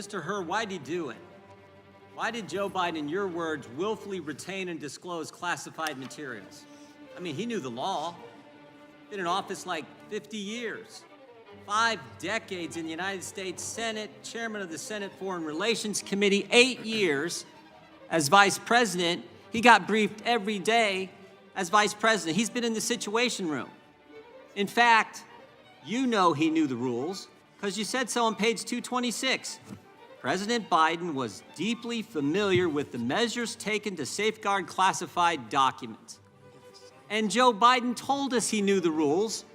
Mr. Herr, why'd he do it? Why did Joe Biden, in your words, willfully retain and disclose classified materials? I mean, he knew the law. Been in office like 50 years. 5 decades in the United States Senate, chairman of the Senate Foreign Relations Committee, 8 years as vice president. He got briefed every day as vice president. He's been in the Situation Room. In fact, you know he knew the rules because you said so on page 226. President Biden was deeply familiar with the measures taken to safeguard classified documents. And Joe Biden told us he knew the rules.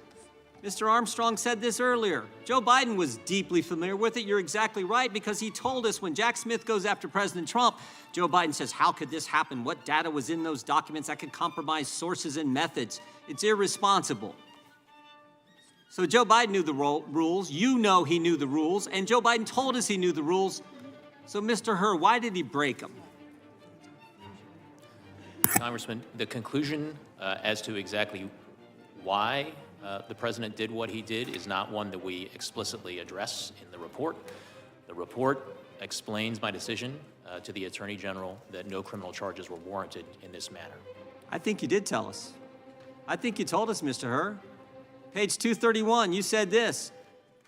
Mr. Armstrong said this earlier. Joe Biden was deeply familiar with it. You're exactly right, because he told us when Jack Smith goes after President Trump, Joe Biden says, how could this happen? What data was in those documents that could compromise sources and methods? It's irresponsible. So Joe Biden knew the rules. You know he knew the rules. And Joe Biden told us he knew the rules. So, Mr. Herr, why did he break them? Congressman, the conclusion as to exactly why the president did what he did is not one that we explicitly address in the report. The report explains my decision to the Attorney General that no criminal charges were warranted in this matter. I think you did tell us. I think you told us, Mr. Herr. Page 231, you said this: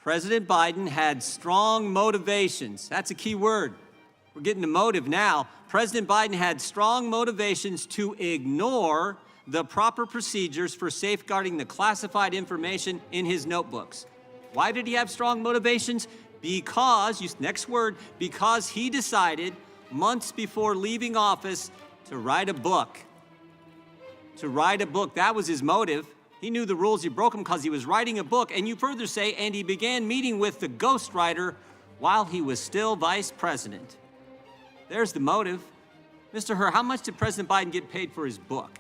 President Biden had strong motivations. That's a key word. We're getting to motive now. President Biden had strong motivations to ignore the proper procedures for safeguarding the classified information in his notebooks. Why did he have strong motivations? Because, next word, because he decided months before leaving office to write a book. To write a book, that was his motive. He knew the rules, he broke them because he was writing a book. And you further say, and he began meeting with the ghostwriter while he was still vice president. There's the motive. Mr. Herr, how much did President Biden get paid for his book?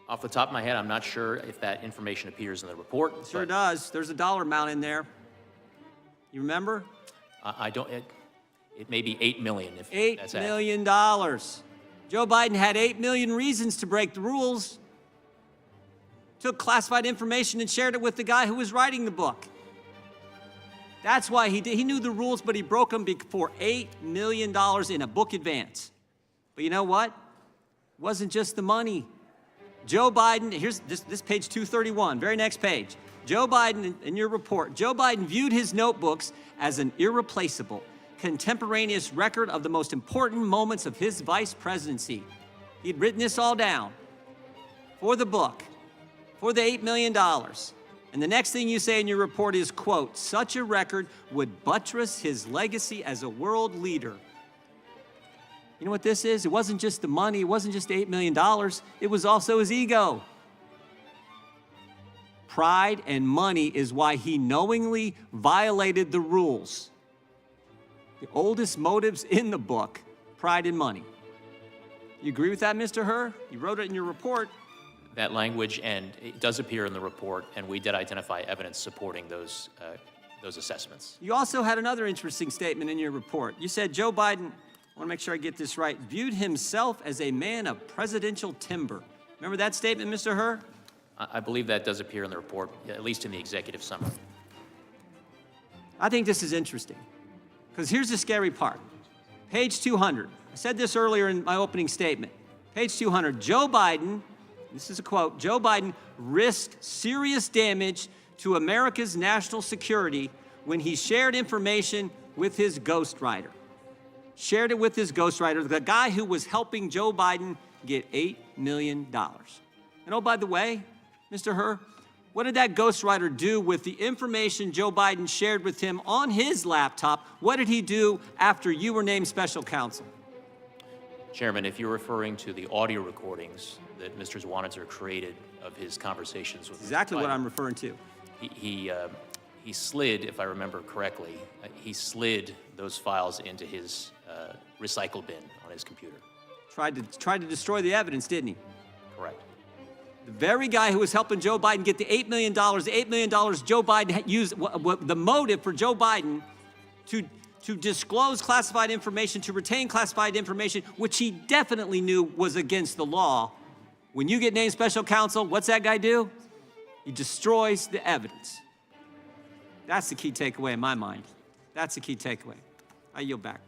Off the top of my head, I'm not sure if that information appears in the report. It sure does. There's a dollar amount in there. You remember? I don't, it may be $8 million if that's $8 million. Joe Biden had 8 million reasons to break the rules. Took classified information and shared it with the guy who was writing the book. That's why he did. He knew the rules, but he broke them for $8 million in a book advance. But you know what? It wasn't just the money. Joe Biden, here's this page 231, very next page. Joe Biden, in your report, Joe Biden viewed his notebooks as an irreplaceable, contemporaneous record of the most important moments of his vice presidency. He'd written this all down for the book, for the $8 million. And the next thing you say in your report is, quote, such a record would buttress his legacy as a world leader. You know what this is? It wasn't just the money. It wasn't just $8 million. It was also his ego. Pride and money is why he knowingly violated the rules. The oldest motives in the book, pride and money. You agree with that, Mr. Herr? You wrote it in your report. That language, and it does appear in the report, and we did identify evidence supporting those assessments. You also had another interesting statement in your report. You said Joe Biden, I want to make sure I get this right, viewed himself as a man of presidential timber. Remember that statement, Mr. Herr? I believe that does appear in the report, at least in the executive summary. I think this is interesting, because here's the scary part. Page 200. I said this earlier in my opening statement. Page 200, Joe Biden, this is a quote, Joe Biden risked serious damage to America's national security when he shared information with his ghostwriter. Shared it with his ghostwriter, the guy who was helping Joe Biden get $8 million. And oh, by the way, Mr. Herr, what did that ghostwriter do with the information Joe Biden shared with him on his laptop? What did he do after you were named special counsel? Chairman, if you're referring to the audio recordings that Mr. Zwanitzer created of his conversations with exactly what I'm referring to. He slid, if I remember correctly, he slid those files into his recycle bin on his computer. Tried to destroy the evidence, didn't he? Correct. The very guy who was helping Joe Biden get the $8 million, Joe Biden used the motive for Joe Biden to disclose classified information, to retain classified information, which he definitely knew was against the law. When you get named special counsel, what's that guy do? He destroys the evidence. That's the key takeaway in my mind. That's the key takeaway. I yield back.